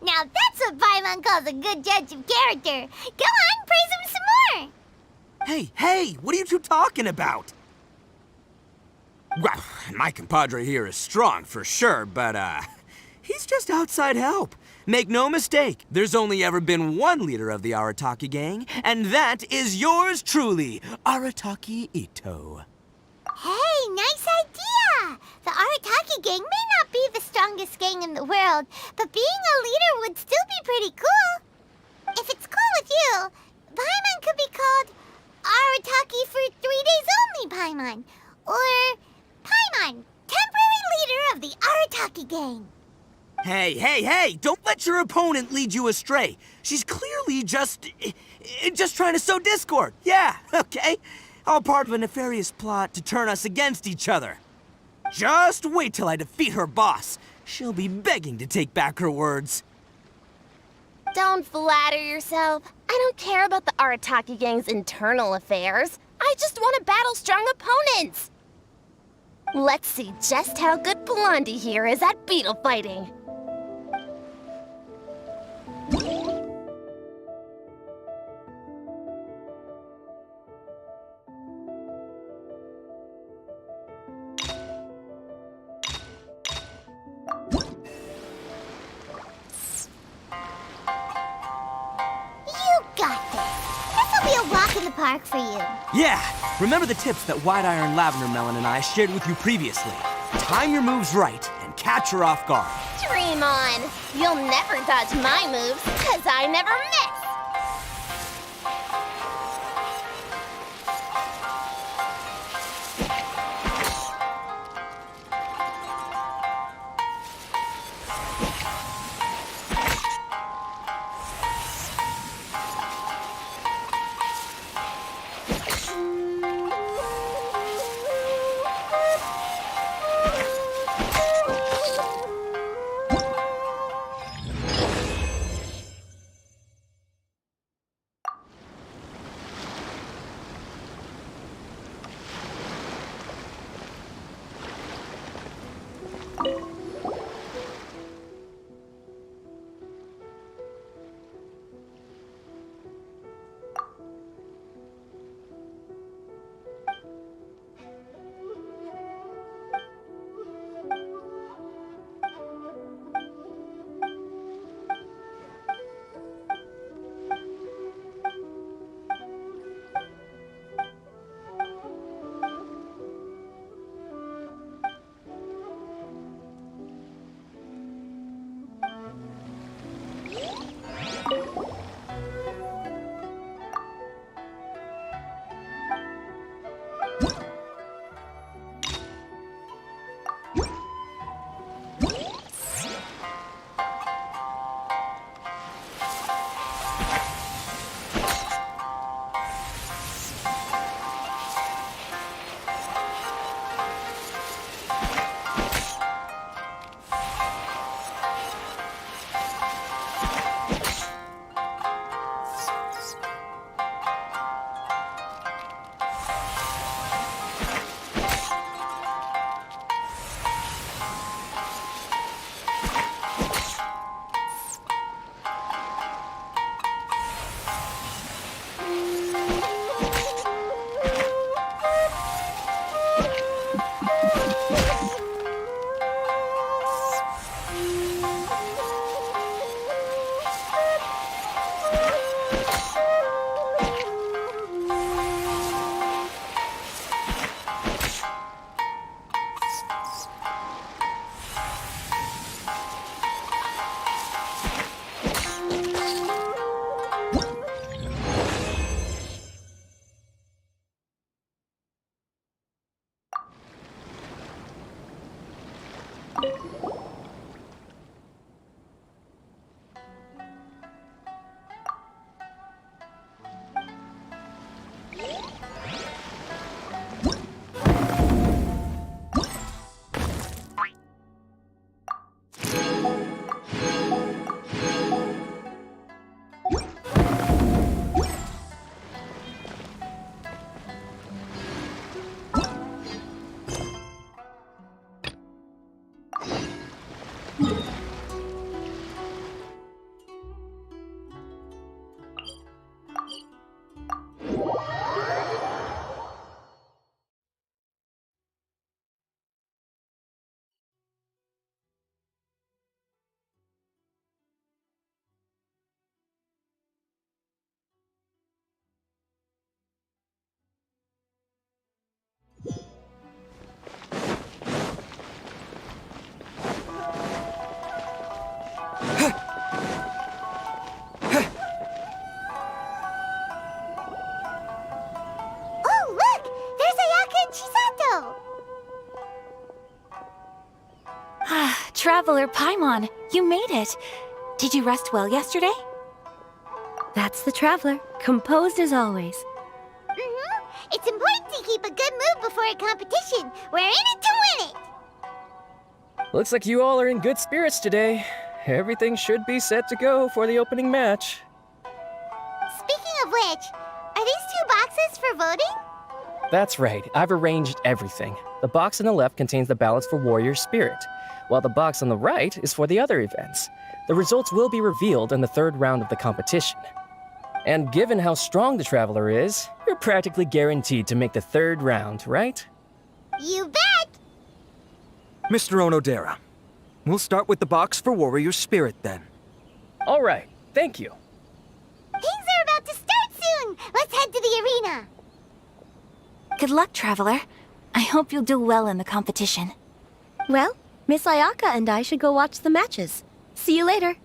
Now that's what Paimon calls a good judge of character. Go on, praise him some more. Hey, what are you two talking about? Well, my compadre here is strong for sure, but, he's just outside help. Make no mistake, there's only ever been one leader of the Arataki gang, and that is yours truly, Arataki Itto. Hey, nice idea! The Arataki gang may not be the strongest gang in the world, but being a leader would still be pretty cool. If it's cool with you, Paimon could be called Arataki for 3 days only Paimon. Or Paimon, temporary leader of the Arataki gang. Hey, don't let your opponent lead you astray. She's clearly just trying to sow discord. Yeah, okay? All part of a nefarious plot to turn us against each other. Just wait till I defeat her boss. She'll be begging to take back her words. Don't flatter yourself. I don't care about the Arataki gang's internal affairs. I just want to battle strong opponents. Let's see just how good Blondie here is at beetle fighting. Park for you. Yeah, remember the tips that White Iron Lavender Melon and I shared with you previously. Time your moves right and catch her off guard. Dream on. You'll never dodge my moves, because I never miss. Traveler Paimon, you made it. Did you rest well yesterday? That's the Traveler, composed as always. It's important to keep a good mood before a competition. We're in it to win it. Looks like you all are in good spirits today. Everything should be set to go for the opening match. Speaking of which, are these 2 boxes for voting? That's right, I've arranged everything. The box on the left contains the ballots for Warrior Spirit, while the box on the right is for the other events. The results will be revealed in the 3rd round of the competition. And given how strong the Traveler is, you're practically guaranteed to make the 3rd round, right? You bet! Mr. Onodera, we'll start with the box for Warrior Spirit then. All right, thank you. Things are about to start soon! Let's head to the arena! Good luck, Traveler. I hope you'll do well in the competition. Well, Miss Ayaka and I should go watch the matches. See you later.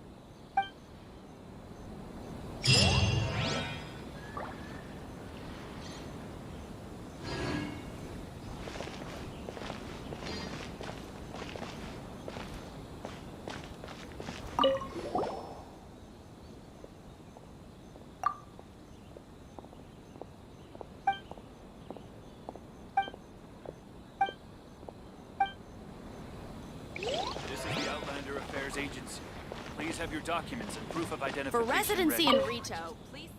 Agency. Please have your documents and proof of For identification residency ready. in Rito, please.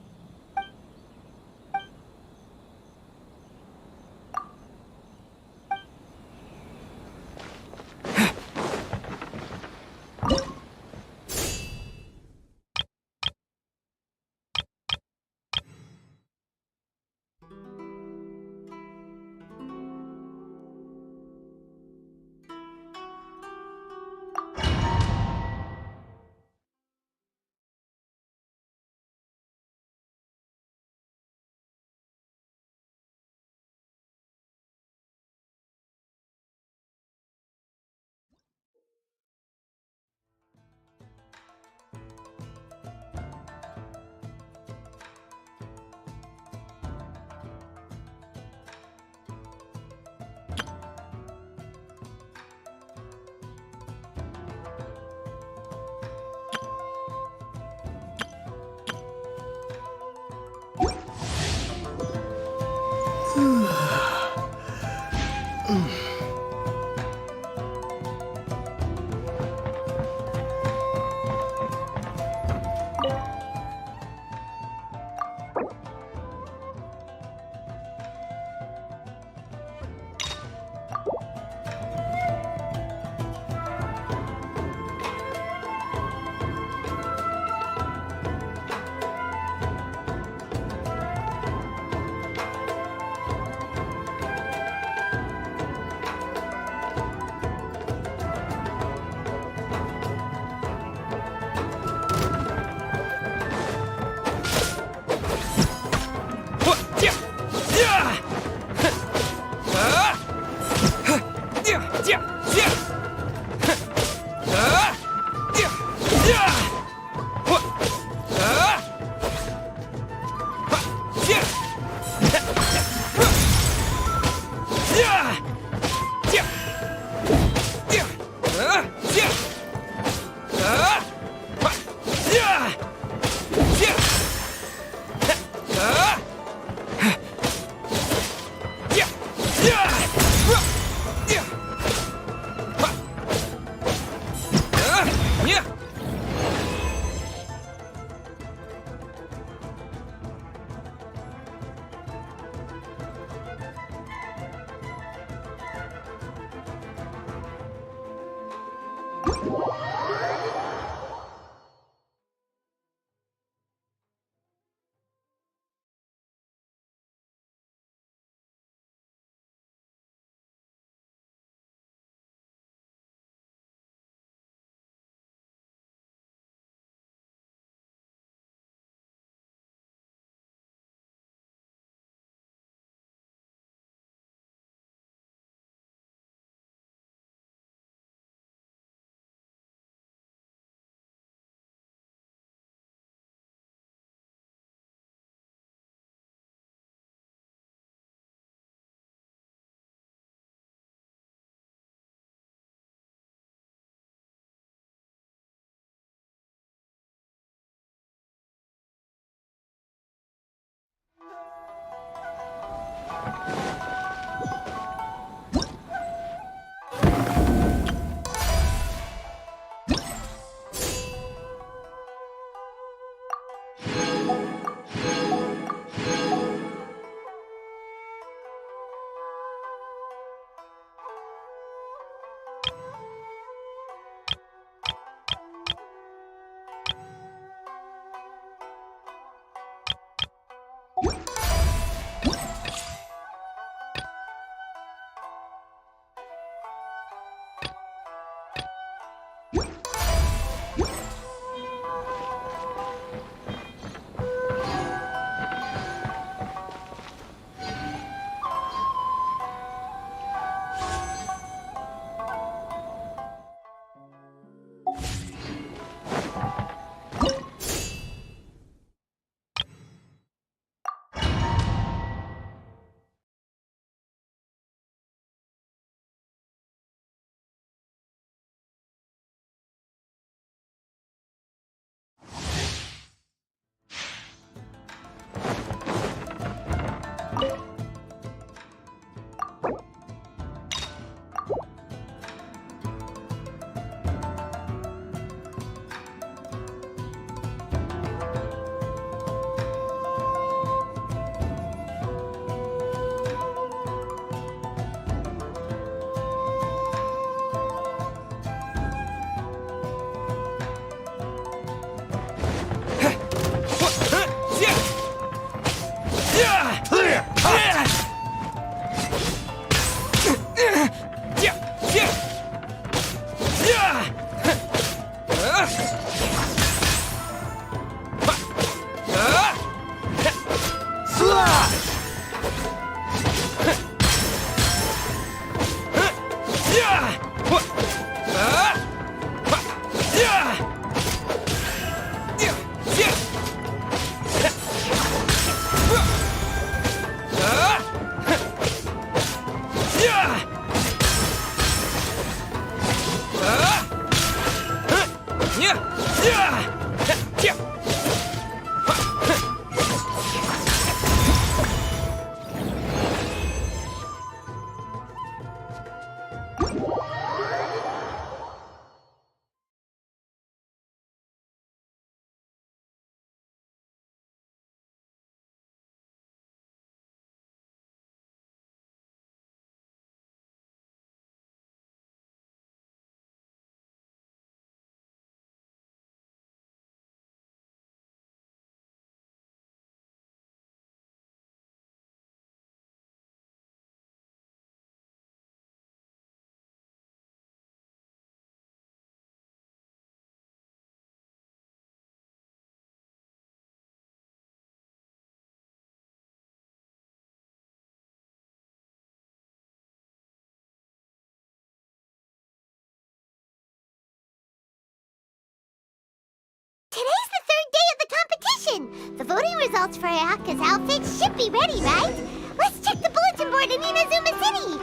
Today's the third day of the competition. The voting results for Ayaka's outfit should be ready, right? Let's check the bulletin board in Inazuma City.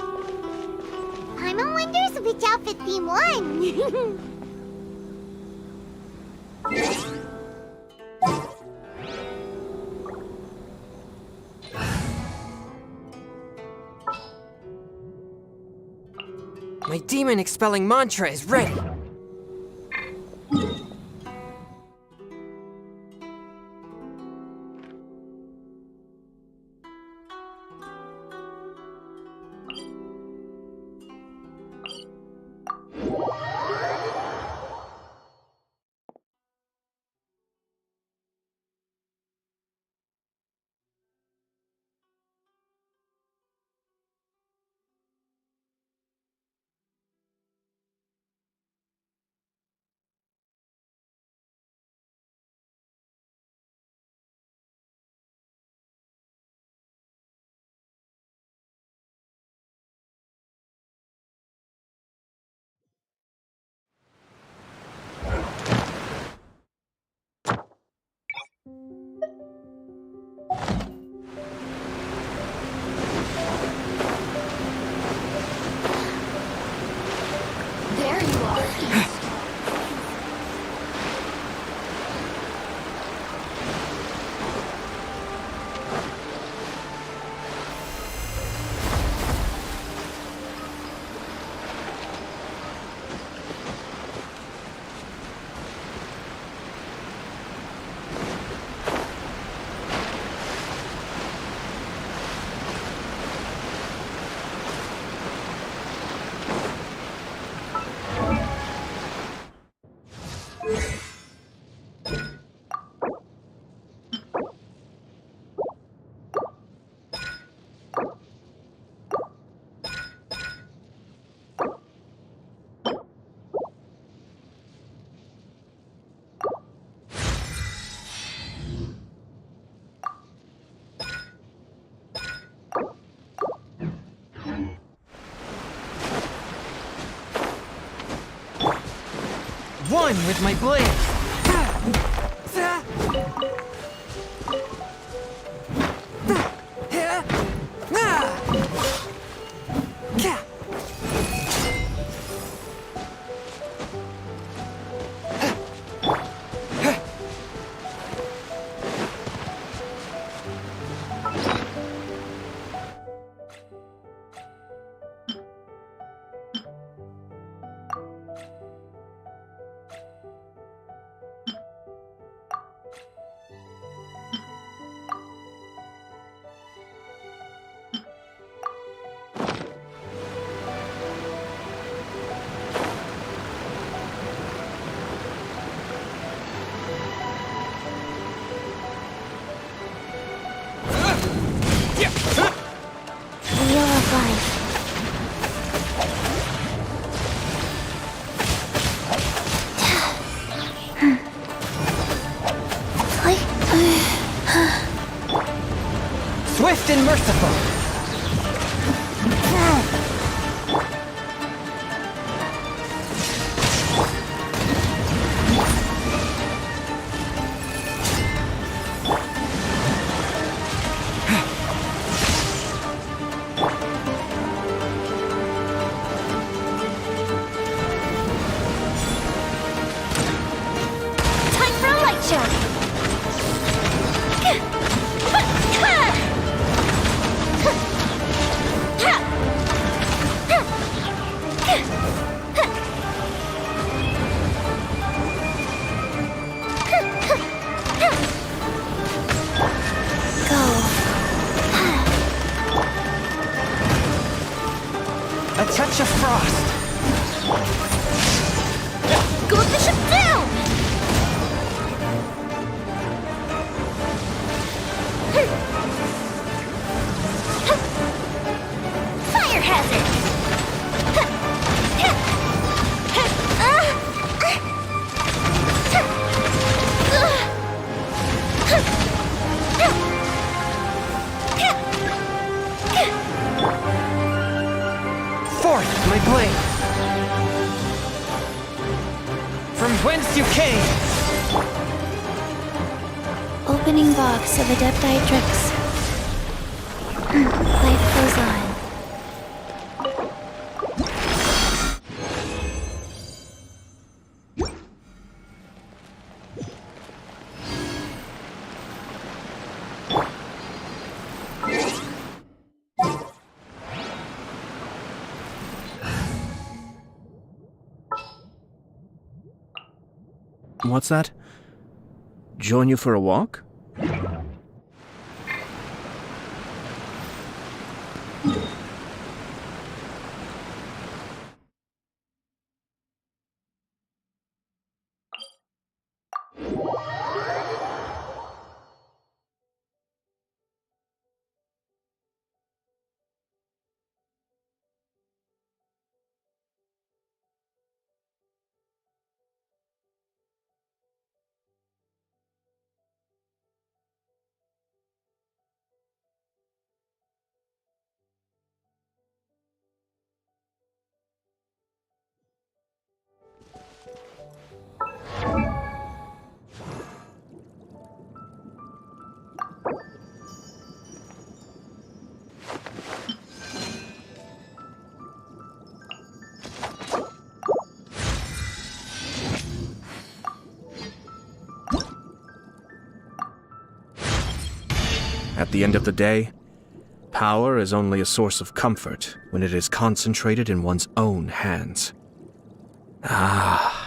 Paimon wonders which outfit theme won. My demon expelling mantra is ready. There you are. one with my blade. Wheel of life. Swift and merciful. Time for a light show. A touch of frost. Go bishop down! Fire hazard! Forth, my blade. From whence you came. Opening box of Adepti Tricks. Life goes on. What's that? Join you for a walk? At the end of the day, power is only a source of comfort when it is concentrated in one's own hands. Ah.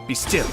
Be still.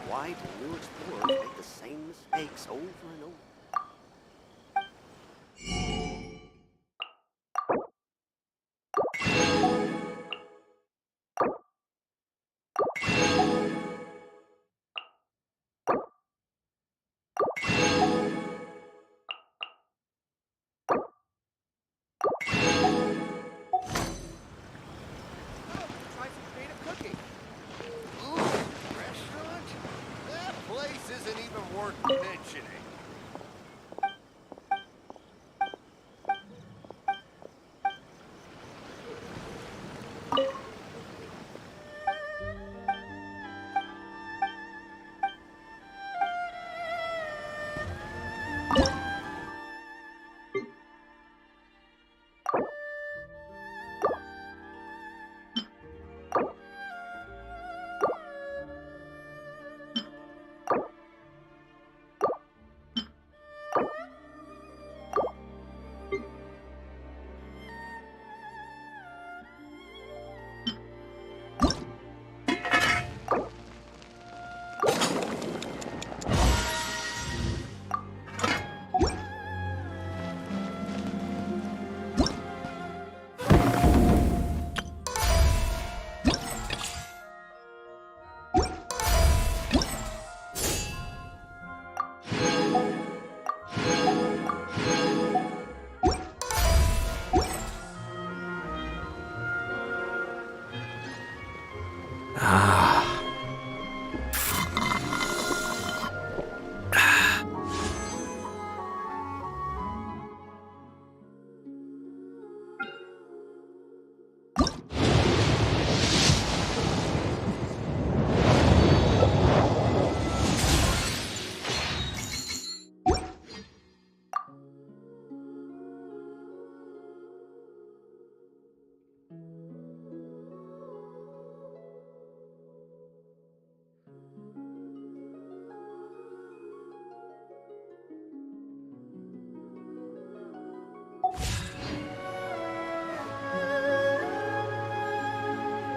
Why do new explorers make the same mistakes over and over?